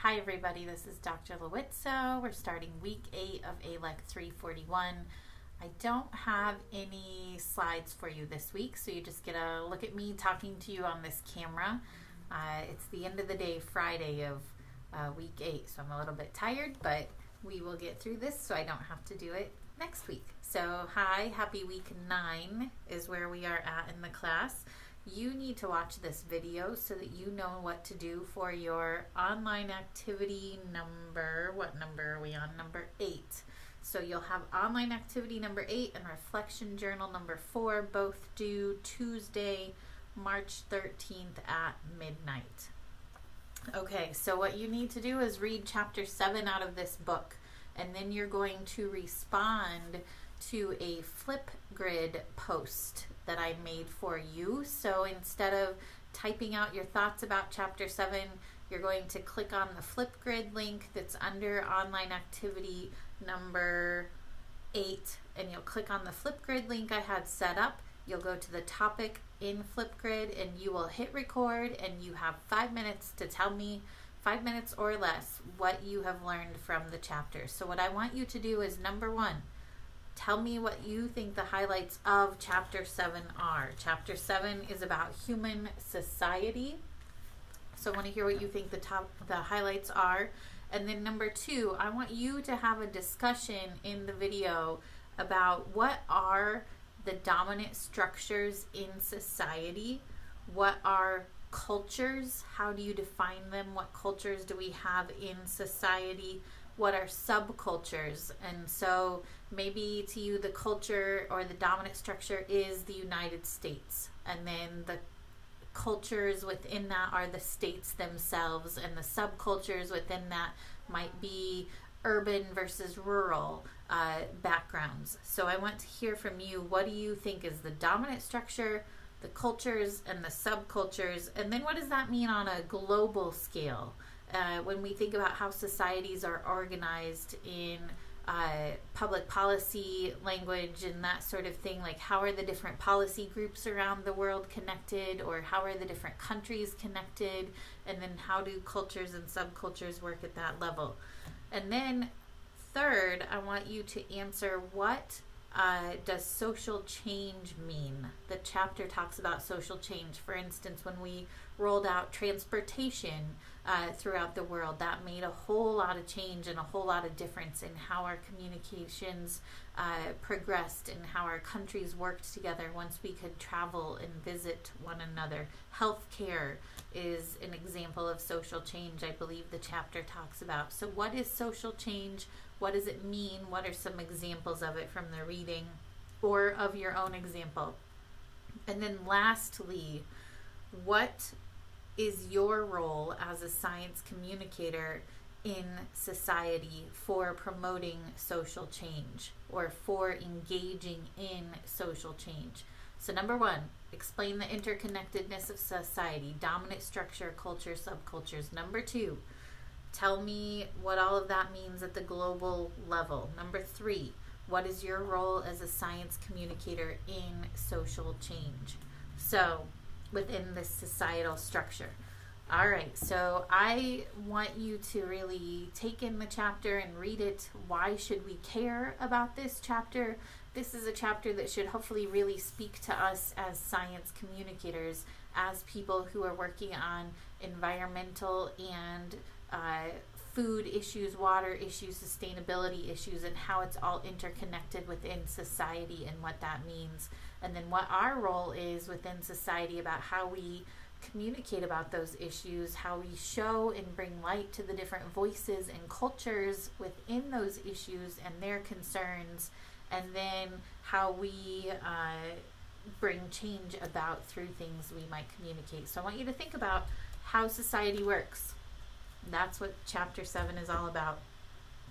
Hi everybody, this is Dr. Lewitzo. We're starting week 8 of ALEC 341. I don't have any slides for you this week, so you just get a look at me talking to you on this camera. It's the end of the day, Friday of week 8, so I'm a little bit tired, but we will get through this so I don't have to do it next week. So hi, happy week 9 is where we are at in the class. You need to watch this video so that you know what to do for your online activity number. What number are we on? Number 8. So you'll have online activity number 8 and reflection journal number 4, both due Tuesday, March 13th at midnight. Okay, so what you need to do is read chapter 7 out of this book, and then you're going to respond to a Flipgrid post that I made for you. So instead of typing out your thoughts about chapter 7, you're going to click on the Flipgrid link that's under online activity number 8, and you'll click on the Flipgrid link I had set up. You'll go to the topic in Flipgrid and you will hit record, and you have 5 minutes to tell me, 5 minutes or less, what you have learned from the chapter. So what I want you to do is, number 1, tell me what you think the highlights of Chapter 7 are. Chapter 7 is about human society. So I want to hear what you think the highlights are. And then number 2, I want you to have a discussion in the video about what are the dominant structures in society. What are cultures? How do you define them? What cultures do we have in society? What are subcultures? And so maybe to you the culture or the dominant structure is the United States, and then the cultures within that are the states themselves, and the subcultures within that might be urban versus rural backgrounds. So I want to hear from you. What do you think is the dominant structure, the cultures, and the subcultures? And then what does that mean on a global scale? When we think about how societies are organized in public policy language and that sort of thing, like how are the different policy groups around the world connected, or how are the different countries connected, and then how do cultures and subcultures work at that level? And then third, I want you to answer, what does social change mean? The chapter talks about social change. For instance, when we rolled out transportation throughout the world, that made a whole lot of change and a whole lot of difference in how our communications progressed and how our countries worked together once we could travel and visit one another. Healthcare is an example of social change, I believe the chapter talks about. So what is social change? What does it mean? What are some examples of it from the reading or of your own example? And then lastly, what is your role as a science communicator in society for promoting social change or for engaging in social change? So number 1, explain the interconnectedness of society, dominant structure, culture, subcultures. Number 2, tell me what all of that means at the global level. Number 3, what is your role as a science communicator in social change? So within this societal structure. All right, so I want you to really take in the chapter and read it. Why should we care about this chapter? This is a chapter that should hopefully really speak to us as science communicators, as people who are working on environmental and food issues, water issues, sustainability issues, and how it's all interconnected within society and what that means. And then what our role is within society about how we communicate about those issues, how we show and bring light to the different voices and cultures within those issues and their concerns, and then how we bring change about through things we might communicate. So I want you to think about how society works. That's what chapter 7 is all about.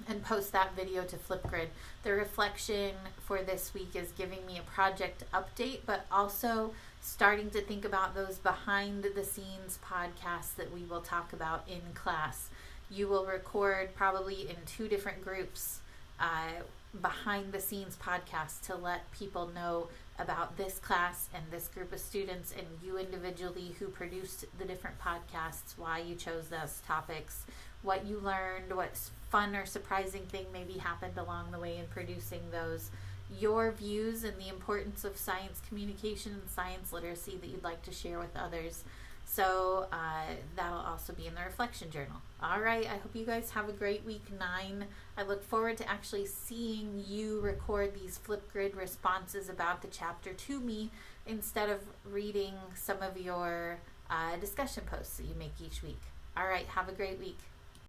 And post that video to Flipgrid. The reflection for this week is giving me a project update, but also starting to think about those behind the scenes podcasts that we will talk about in class. You will record probably in 2 different groups behind the scenes podcast to let people know about this class and this group of students and you individually who produced the different podcasts, why you chose those topics, what you learned, what fun or surprising thing maybe happened along the way in producing those, your views and the importance of science communication and science literacy that you'd like to share with others. So that'll also be in the reflection journal. All right, I hope you guys have a great week 9. I look forward to actually seeing you record these Flipgrid responses about the chapter to me instead of reading some of your discussion posts that you make each week. All right, have a great week.